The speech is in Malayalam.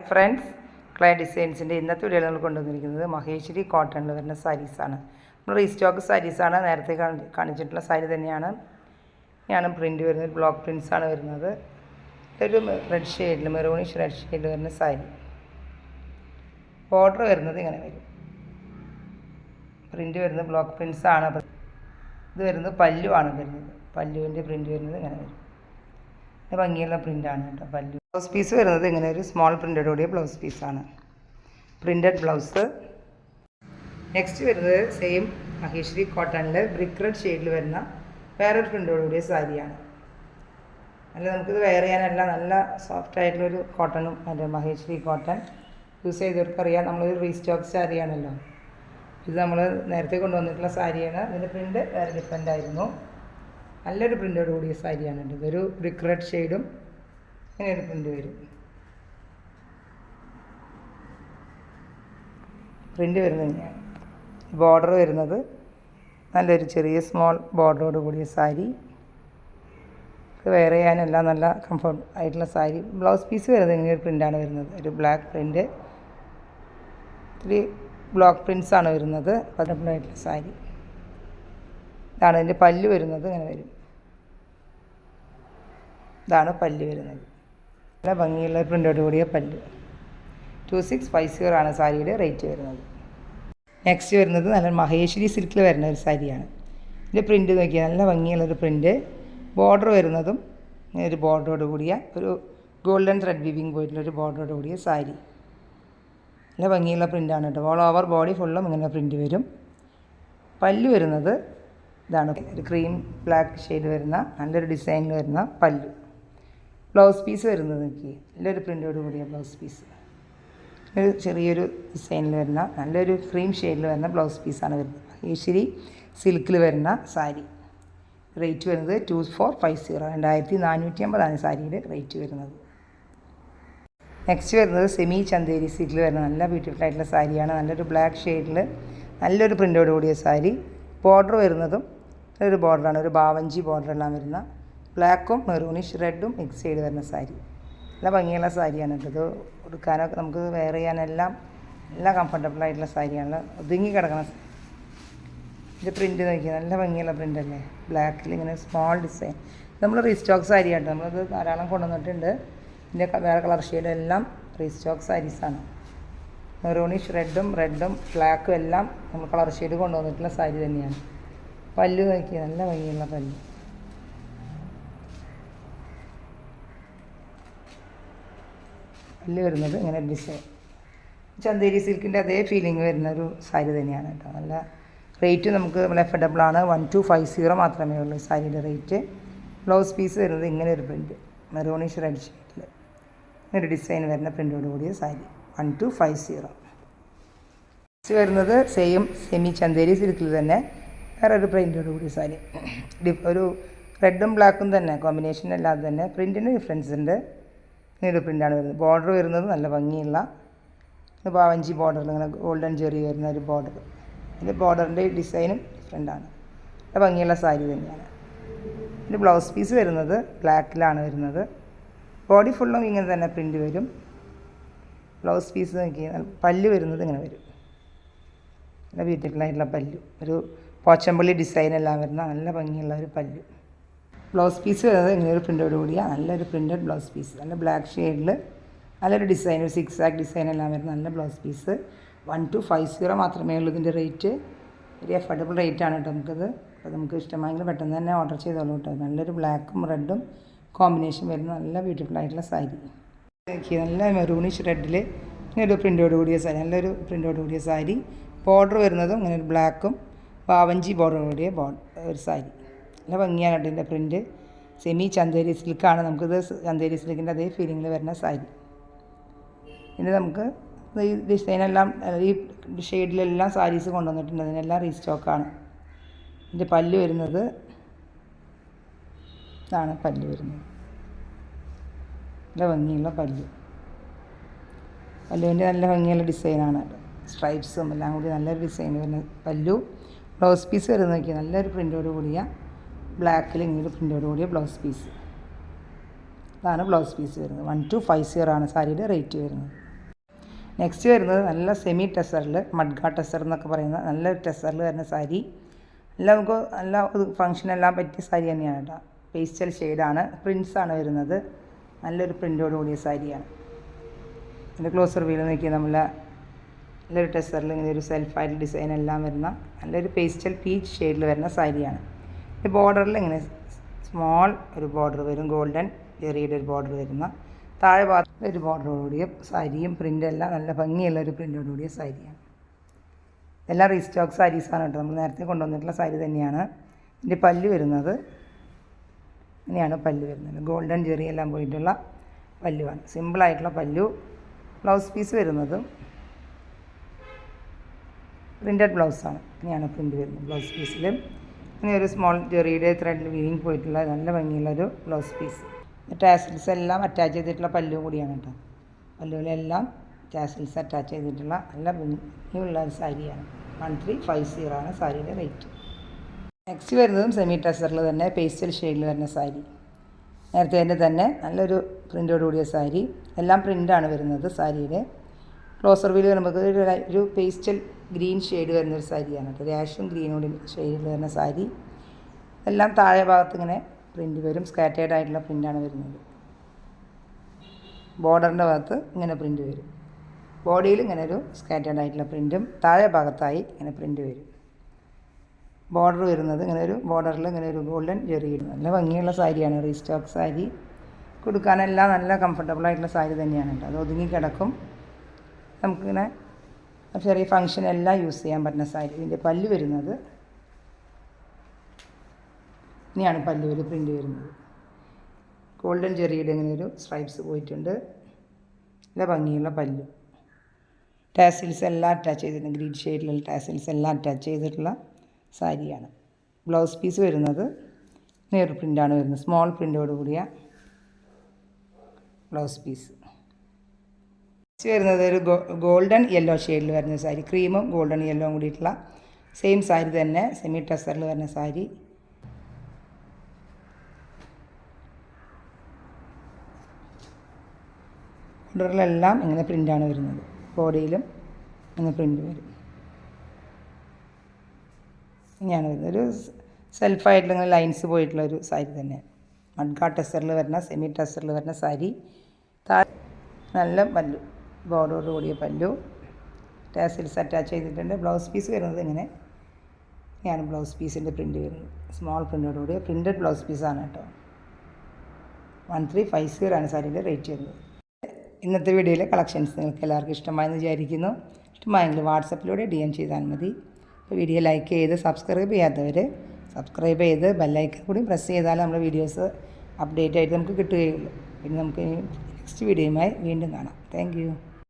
ഫ്രണ്ട്സ്, ക്ലേ ഡിസൈൻസിൻ്റെ ഇന്നത്തെ വീഡിയോയിൽ നമ്മൾ കൊണ്ടുവന്നിരിക്കുന്നത് മഹേശ്വരി കോട്ടണിൽ വരുന്ന സാരീസാണ്. നമ്മൾ റീസ്റ്റോക്ക് സാരീസാണ്. നേരത്തെ കാണിച്ചിട്ടുള്ള സാരി തന്നെയാണ്. ഞാൻ പ്രിൻ്റ് വരുന്നത് ബ്ലോക്ക് പ്രിൻസാണ് വരുന്നത്. ഒരു റെഡ് ഷെയ്ഡിൽ, മെറൂണിഷ് റെഡ് ഷെയ്ഡിൽ വരുന്ന സാരി. ബോർഡർ വരുന്നത് ഇങ്ങനെ വരും. പ്രിൻ്റ് വരുന്നത് ബ്ലോക്ക് പ്രിൻസാണ്. ഇത് വരുന്നത് പല്ലുവാണ് വരുന്നത്. പല്ലുവിൻ്റെ പ്രിൻ്റ് വരുന്നത് ഇങ്ങനെ വരും. ഭംഗിയുള്ള പ്രിൻ്റാണ് കേട്ടോ പല്ലു. ബ്ലൗസ് പീസ് വരുന്നത് ഇങ്ങനെ ഒരു സ്മോൾ പ്രിൻ്റഡ് കൂടിയ ബ്ലൗസ് പീസാണ്. Printed blouse. നെക്സ്റ്റ് വരുന്നത് സെയിം മഹേശ്വരി കോട്ടണിൽ ബ്രിക്ക് റെഡ് ഷെയ്ഡിൽ വരുന്ന വേറൊരു പ്രിൻ്റോട് കൂടിയ സാരിയാണ്. അല്ല, നമുക്കിത് വെയർ ചെയ്യാനല്ല, നല്ല സോഫ്റ്റ് ആയിട്ടുള്ളൊരു കോട്ടണും മറ്റേ മഹേശ്വരി കോട്ടൺ യൂസ് ചെയ്തവർക്കറിയാം. നമ്മളൊരു റീസ്റ്റോക്ക് സാരിയാണല്ലോ. ഇത് നമ്മൾ നേരത്തെ കൊണ്ടുവന്നിട്ടുള്ള സാരിയാണ്. ഇതിൻ്റെ പ്രിൻ്റ് വേറെ ഡിഫറെൻ്റ് ആയിരുന്നു. നല്ലൊരു പ്രിൻ്റോട് കൂടിയ സാരിയാണ്. ഇതൊരു ബ്രിക്ക് റെഡ് ഷെയ്ഡും ഇങ്ങനെയൊരു പ്രിൻ്റ് വരും. പ്രിൻ്റ് വരുന്നത് ഇങ്ങനെയാണ്. ബോർഡർ വരുന്നത് നല്ലൊരു ചെറിയ സ്മോൾ ബോർഡറോട് കൂടിയ സാരി. ഇത് വെയർ ചെയ്യാനെല്ലാം നല്ല കംഫർട്ട് ആയിട്ടുള്ള സാരി. ബ്ലൗസ് പീസ് വരുന്നത് ഇങ്ങനെയൊരു പ്രിൻ്റാണ് വരുന്നത്. ഒരു ബ്ലാക്ക് പ്രിൻ്റ്, ഇത്തിരി ബ്ലോക്ക് പ്രിൻസാണ് വരുന്നത്. പതിനെട്ടായിട്ടുള്ള സാരി. ഇതാണ് ഇതിൻ്റെ പല്ല് വരുന്നത്. ഇങ്ങനെ വരും. ഇതാണ് പല്ല് വരുന്നത്. നല്ല ഭംഗിയുള്ള പ്രിൻ്റോട് കൂടിയ പല്ല്. 2650 ആണ് സാരിയുടെ റേറ്റ് വരുന്നത്. നെക്സ്റ്റ് വരുന്നത് നല്ല മഹേശ്വരി സിൽക്കിൽ വരുന്ന ഒരു സാരിയാണ്. ഇതിൻ്റെ പ്രിൻ്റ് നോക്കിയാൽ നല്ല ഭംഗിയുള്ളൊരു പ്രിൻ്റ്. ബോർഡർ വരുന്നതും ഒരു ബോർഡറോട് കൂടിയ ഒരു ഗോൾഡൻ ത്രെഡ് വീവിങ് പോയിട്ടുള്ളൊരു ബോർഡറോട് കൂടിയ സാരി. നല്ല ഭംഗിയുള്ള പ്രിൻ്റാണ് കേട്ടോ. ഓൾ ഓവർ ബോഡി ഫുള്ളും ഇങ്ങനെ പ്രിൻ്റ് വരും. പല്ല് വരുന്നത് ഇതാണ്. ഒരു ക്രീം ബ്ലാക്ക് ഷെയ്ഡ് വരുന്ന നല്ലൊരു ഡിസൈനിൽ വരുന്ന പല്ല്. ബ്ലൗസ് പീസ് വരുന്നത് നോക്കി നല്ലൊരു പ്രിൻ്റോട് കൂടിയ ബ്ലൗസ് പീസ്. ഒരു ചെറിയൊരു ഡിസൈനിൽ വരുന്ന നല്ലൊരു ക്രീം ഷെയ്ഡിൽ വരുന്ന ബ്ലൗസ് പീസാണ് വരുന്നത്. മഹേശ്വരി സിൽക്കിൽ വരുന്ന സാരി. റേറ്റ് വരുന്നത് 2450, 2450 സാരിയുടെ റേറ്റ് വരുന്നത്. നെക്സ്റ്റ് വരുന്നത് സെമി ചന്തേരി സിൽക്കിൽ വരുന്ന നല്ല ബ്യൂട്ടിഫുൾ ആയിട്ടുള്ള സാരിയാണ്. നല്ലൊരു ബ്ലാക്ക് ഷെയ്ഡിൽ നല്ലൊരു പ്രിൻ്റോട് കൂടിയ സാരി. ബോർഡർ വരുന്നതും ഒരു ബോർഡറാണ്, ഒരു ബാവഞ്ചി ബോർഡറെല്ലാം വരുന്ന ബ്ലാക്കും മെറൂണിഷ് റെഡും മിക്സ് ചെയ്ത് വരുന്ന സാരി. നല്ല ഭംഗിയുള്ള സാരിയാണ് കേട്ടോ. ഇത് ഉടുക്കാനൊക്കെ നമുക്ക് വെയർ ചെയ്യാനെല്ലാം നല്ല കംഫർട്ടബിൾ ആയിട്ടുള്ള സാരിയാണ്. ഒതുങ്ങി കിടക്കുന്ന സാരി. ഇതിൻ്റെ പ്രിൻ്റ് നോക്കിയാൽ നല്ല ഭംഗിയുള്ള പ്രിൻ്റ് അല്ലേ. ബ്ലാക്കിൽ ഇങ്ങനെ സ്മോൾ ഡിസൈൻ. നമ്മൾ റീസ്റ്റോക്ക് സാരിയാട്ടോ. നമ്മളത് ധാരാളം കൊണ്ടുവന്നിട്ടുണ്ട്. ഇതിൻ്റെ വേറെ കളർ ഷെയ്ഡും എല്ലാം റീസ്റ്റോക്ക് സാരീസാണ്. മെറൂണിഷ് റെഡും ബ്ലാക്കും എല്ലാം നമ്മൾ കളർ ഷെയ്ഡ് കൊണ്ടുവന്നിട്ടുള്ള സാരി തന്നെയാണ്. പല്ല് നോക്കിയാൽ നല്ല ഭംഗിയുള്ള പല്ല്. പല്ല് വരുന്നത് ഇങ്ങനെ ഡിസൈൻ. ചന്തേരി സിൽക്കിൻ്റെ അതേ ഫീലിംഗ് വരുന്ന ഒരു സാരി തന്നെയാണ് കേട്ടോ. നല്ല റേറ്റ് നമുക്ക് നല്ല എഫർഡബിളാണ്. 1250 മാത്രമേ ഉള്ളൂ സാരിയുടെ റേറ്റ്. ബ്ലൗസ് പീസ് വരുന്നത് ഇങ്ങനെ ഒരു പ്രിൻ്റ്, മെറൂണിഷ് റെഡ് ഷെയ്ഡിൽ ഇങ്ങനൊരു ഡിസൈൻ വരുന്ന പ്രിൻ്റോട് കൂടിയ സാരി. 1250. വരുന്നത് സെയിം സെമി ചന്തേരി സിൽക്കിൽ തന്നെ വേറൊരു പ്രിൻ്റോട് കൂടിയ സാരി. ഒരു റെഡും ബ്ലാക്കും തന്നെ കോമ്പിനേഷൻ അല്ലാതെ തന്നെ പ്രിൻറ്റിന് ഡിഫറൻസ് ഉണ്ട്. ഇങ്ങനൊരു പ്രിൻ്റാണ് വരുന്നത്. ബോർഡർ വരുന്നത് നല്ല ഭംഗിയുള്ള ബാവഞ്ചി ബോർഡറിൽ ഇങ്ങനെ ഗോൾഡൻ ജെറി വരുന്ന ഒരു ബോർഡർ. ഇതിൻ്റെ ബോർഡറിൻ്റെ ഡിസൈനും ഡിഫറെൻ്റാണ്. നല്ല ഭംഗിയുള്ള സാരി തന്നെയാണ്. ഇതിൻ്റെ ബ്ലൗസ് പീസ് വരുന്നത് ബ്ലാക്കിലാണ് വരുന്നത്. ബോഡി ഫുള്ളും ഇങ്ങനെ തന്നെ പ്രിൻ്റ് വരും. ബ്ലൗസ് പീസ് നോക്കിയാൽ പല്ല് വരുന്നത് ഇങ്ങനെ വരും. നല്ല ബ്യൂട്ടിഫുൾ ആയിട്ടുള്ള പല്ലു. ഒരു പോച്ചമ്പള്ളി ഡിസൈനെല്ലാം വരുന്ന നല്ല ഭംഗിയുള്ള ഒരു പല്ലു. ബ്ലൗസ് പീസ് വരുന്നത് ഇങ്ങനെ ഒരു പ്രിൻ്റോട് കൂടിയ നല്ലൊരു പ്രിൻ്റഡ് ബ്ലൗസ് പീസ്. നല്ല ബ്ലാക്ക് ഷെയ്ഡിൽ നല്ലൊരു ഡിസൈൻ, ഒരു സിക്സ് ആക്ക് ഡിസൈനെല്ലാം വരുന്ന നല്ല ബ്ലൗസ് പീസ്. 1250 മാത്രമേ ഉള്ളൂ ഇതിൻ്റെ റേറ്റ്. ഒരു എഫോർഡബിൾ റേറ്റാണ് കേട്ടോ നമുക്കത്. അപ്പോൾ നമുക്ക് ഇഷ്ടമായെങ്കിൽ പെട്ടെന്ന് തന്നെ ഓർഡർ ചെയ്തോളൂ കേട്ടോ. നല്ലൊരു ബ്ലാക്കും റെഡും കോമ്പിനേഷൻ വരുന്ന നല്ല ബ്യൂട്ടിഫുൾ ആയിട്ടുള്ള സാരി. നല്ല മെറൂണിഷ് റെഡിൽ ഇങ്ങനെ ഒരു പ്രിൻ്റോട് കൂടിയ സാരി, നല്ലൊരു പ്രിൻ്റോട് കൂടിയ സാരി. ബോർഡർ വരുന്നതും ഇങ്ങനെ ഒരു ബ്ലാക്കും ബാവഞ്ചി ബോർഡർ കൂടിയ ഒരു സാരി. നല്ല ഭംഗിയാണ് കേട്ടോ ഇതിൻ്റെ പ്രിൻ്റ്. സെമി ചന്തേരി സിൽക്കാണ്. നമുക്കിത് ചന്തേരി സിൽക്കിൻ്റെ അതേ ഫീലിങ്ങിൽ വരുന്ന സാരി. ഇനി നമുക്ക് ഈ ഡിസൈനെല്ലാം ഈ ഷെയ്ഡിലെല്ലാം സാരീസ് കൊണ്ടുവന്നിട്ടുണ്ട്. അതിനെല്ലാം റീസ്റ്റോക്കാണ്. ഇതിൻ്റെ പല്ല് വരുന്നത് ഇതാണ്. പല്ല് വരുന്നത് നല്ല ഭംഗിയുള്ള പല്ല്. പല്ലുവിൻ്റെ നല്ല ഭംഗിയുള്ള ഡിസൈനാണ്. സ്ട്രൈപ്സും എല്ലാം കൂടി നല്ലൊരു ഡിസൈൻ വരുന്ന പല്ലു. ബ്ലൗസ് പീസ് വരുന്നത് നോക്കിയാൽ നല്ലൊരു പ്രിൻ്റോട് കൂടിയ ബ്ലാക്കിൽ ഇങ്ങനെ പ്രിൻ്റോട് കൂടിയ ബ്ലൗസ് പീസ്. ഇതാണ് ബ്ലൗസ് പീസ് വരുന്നത്. 1250 സാരിയുടെ റേറ്റ് വരുന്നത്. നെക്സ്റ്റ് വരുന്നത് നല്ല സെമി ടെസറിൽ മഡ്ഗ ടെസർ എന്നൊക്കെ പറയുന്ന നല്ലൊരു ടെസറിൽ വരുന്ന സാരി. എല്ലാം നമുക്ക് നല്ല ഫങ്ഷനെല്ലാം പറ്റിയ സാരി തന്നെയാണ് കേട്ടോ. പേസ്റ്റൽ ഷെയ്ഡാണ്, പ്രിൻസാണ് വരുന്നത്. നല്ലൊരു പ്രിൻ്റോട് കൂടിയ സാരിയാണ്. അതിൻ്റെ ക്ലോസർ വീൽ നോക്കിയാൽ നല്ലൊരു ടെസറിൽ ഇങ്ങനെ ഒരു സെൽഫായിട്ട് ഡിസൈൻ എല്ലാം വരുന്ന നല്ലൊരു പേസ്റ്റൽ പീച്ച് ഷെയ്ഡിൽ വരുന്ന സാരിയാണ്. ഈ ബോർഡറിൽ ഇങ്ങനെ സ്മോൾ ഒരു ബോർഡർ വരും, ഗോൾഡൻ ജെറിയുടെ ഒരു ബോർഡർ വരുന്ന, താഴെ ഭാഗത്ത് ഒരു ബോർഡറോട് കൂടിയ സാരിയും പ്രിൻ്റെല്ലാം നല്ല ഭംഗിയുള്ള ഒരു പ്രിൻ്റോട് കൂടിയ സാരിയാണ്. എല്ലാം റീസ്റ്റോക്ക് സാരീസാണ് കേട്ടോ. നമ്മൾ നേരത്തെ കൊണ്ടുവന്നിട്ടുള്ള സാരി തന്നെയാണ്. ഇതിൻ്റെ പല്ല് വരുന്നത് ഇങ്ങനെയാണ്. പല്ല് വരുന്നത് ഗോൾഡൻ ജെറി എല്ലാം പോയിട്ടുള്ള പല്ലുവാണ്. സിമ്പിളായിട്ടുള്ള പല്ലു. ബ്ലൗസ് പീസ് വരുന്നതും പ്രിൻ്റഡ് ബ്ലൗസാണ്. ഇങ്ങനെയാണ് പ്രിൻ്റ് വരുന്നത് ബ്ലൗസ് പീസിൽ. ഇങ്ങനെ ഒരു സ്മോൾ ജെറിയുടെ ത്രെഡിൽ വീവിങ് പോയിട്ടുള്ള നല്ല ഭംഗിയുള്ളൊരു ബ്ലൗസ് പീസ്. ടാസിൽസ് എല്ലാം അറ്റാച്ച് ചെയ്തിട്ടുള്ള പല്ലും കൂടിയാണ് കേട്ടോ. പല്ലുകളെല്ലാം ടാസിൽസ് അറ്റാച്ച് ചെയ്തിട്ടുള്ള നല്ല ഭംഗിയുള്ള ഒരു സാരിയാണ്. 1350 ആണ് സാരിയുടെ റേറ്റ്. നെക്സ്റ്റ് വരുന്നതും സെമി ടെസറിൽ തന്നെ പേസ്റ്റൽ ഷെയ്ഡിൽ വരുന്ന സാരി. നേരത്തെ തന്നെ നല്ലൊരു പ്രിൻ്റോട് കൂടിയ സാരി. എല്ലാം പ്രിൻ്റാണ് വരുന്നത് സാരിയുടെ. ക്ലോസർ വീൽ നമുക്ക് ഒരു പേസ്റ്റൽ ഗ്രീൻ ഷെയ്ഡ് വരുന്നൊരു സാരിയാണ് കേട്ടോ. രാഷും ഗ്രീനോടും ഷെയ്ഡിൽ വരുന്ന സാരി. എല്ലാം താഴെ ഭാഗത്ത് ഇങ്ങനെ പ്രിൻ്റ് വരും. സ്കാറ്റേഡ് ആയിട്ടുള്ള പ്രിൻ്റാണ് വരുന്നത്. ബോർഡറിൻ്റെ ഭാഗത്ത് ഇങ്ങനെ പ്രിൻ്റ് വരും. ബോഡിയിൽ ഇങ്ങനെ ഒരു സ്കാറ്റേഡ് ആയിട്ടുള്ള പ്രിൻറ്റും താഴെ ഭാഗത്തായി ഇങ്ങനെ പ്രിൻ്റ് വരും. ബോർഡർ വരുന്നത് ഇങ്ങനെ ഒരു ബോർഡറിൽ ഇങ്ങനെ ഒരു ഗോൾഡൻ ജെറി ഇടും. നല്ല ഭംഗിയുള്ള സാരിയാണ്. റീസ്റ്റോക്ക് സാരി. കൊടുക്കാനെല്ലാം നല്ല കംഫർട്ടബിളായിട്ടുള്ള സാരി തന്നെയാണ് കേട്ടോ. അത് ഒതുങ്ങി കിടക്കും. നമുക്കിങ്ങനെ ചെറിയ ഫങ്ഷനെല്ലാം യൂസ് ചെയ്യാൻ പറ്റുന്ന സാരി. ഇതിൻ്റെ പല്ല് വരുന്നത് ഇനിയാണ് പല്ലുവിൽ പ്രിൻ്റ് വരുന്നത്. ഗോൾഡൻ ജെറിയുടെ ഇങ്ങനെ ഒരു സ്ട്രൈപ്സ് പോയിട്ടുണ്ട്. നല്ല ഭംഗിയുള്ള പല്ലു. ടാസിൽസ് എല്ലാം അറ്റാച്ച് ചെയ്തിട്ടുണ്ട്. ഗ്രീൻ ഷെയ്ഡിലുള്ള ടാസിൽസ് എല്ലാം അറ്റാച്ച് ചെയ്തിട്ടുള്ള സാരിയാണ്. ബ്ലൗസ് പീസ് വരുന്നത് നേർ പ്രിൻ്റാണ് വരുന്നത്. സ്മോൾ പ്രിൻ്റോട് കൂടിയ ബ്ലൗസ് പീസ്. വരുന്നത് ഒരു ഗോൾഡൻ യെല്ലോ ഷെയ്ഡിൽ വരുന്ന സാരി. ക്രീമും ഗോൾഡൻ യെല്ലോയും കൂടിയിട്ടുള്ള സെയിം സാരി തന്നെ. സെമി ടെസറിൽ വരുന്ന സാരി. ബോർഡറിലെല്ലാം ഇങ്ങനെ പ്രിൻ്റാണ് വരുന്നത്. ബോഡിയിലും ഇങ്ങനെ പ്രിൻ്റ് വരും. ഇങ്ങനെയാണ് വരുന്നത്. ഒരു സെൽഫായിട്ടുള്ള ഇങ്ങനെ ലൈൻസ് പോയിട്ടുള്ള ഒരു സാരി തന്നെ. മഡ്ഗ ടെസറിൽ വരുന്ന സെമി ടെസറിൽ വരുന്ന സാരി. നല്ല പല്ലു, ബോർഡറോട് കൂടിയ പല്ലു. ടാസിൽസ് അറ്റാച്ച് ചെയ്തിട്ടുണ്ട്. ബ്ലൗസ് പീസ് വരുന്നത് ഇങ്ങനെയാണ് ബ്ലൗസ് പീസിൻ്റെ പ്രിൻ്റ് വരുന്നത്. സ്മോൾ പ്രിൻ്റോട് കൂടിയ പ്രിൻ്റഡ് ബ്ലൗസ് പീസാണ് കേട്ടോ. 1350 ആണ് സാരിയുടെ റേറ്റ് വരുന്നത്. ഇന്നത്തെ വീഡിയോയിലെ കളക്ഷൻസ് നിങ്ങൾക്ക് എല്ലാവർക്കും ഇഷ്ടമായെന്ന് വിചാരിക്കുന്നു. ഇഷ്ടമായെങ്കിൽ വാട്സപ്പിലൂടെ DM ചെയ്താൽ മതി. അപ്പോൾ വീഡിയോ ലൈക്ക് ചെയ്ത് സബ്സ്ക്രൈബ് ചെയ്യാത്തവർ സബ്സ്ക്രൈബ് ചെയ്ത് ബെല്ലൈക്കൺ കൂടി പ്രസ് ചെയ്താൽ നമ്മുടെ വീഡിയോസ് അപ്ഡേറ്റ് ആയിട്ട് നമുക്ക് കിട്ടുകയുള്ളൂ. പിന്നെ നമുക്ക് നെക്സ്റ്റ് വീഡിയോയുമായി വീണ്ടും കാണാം. Thank you.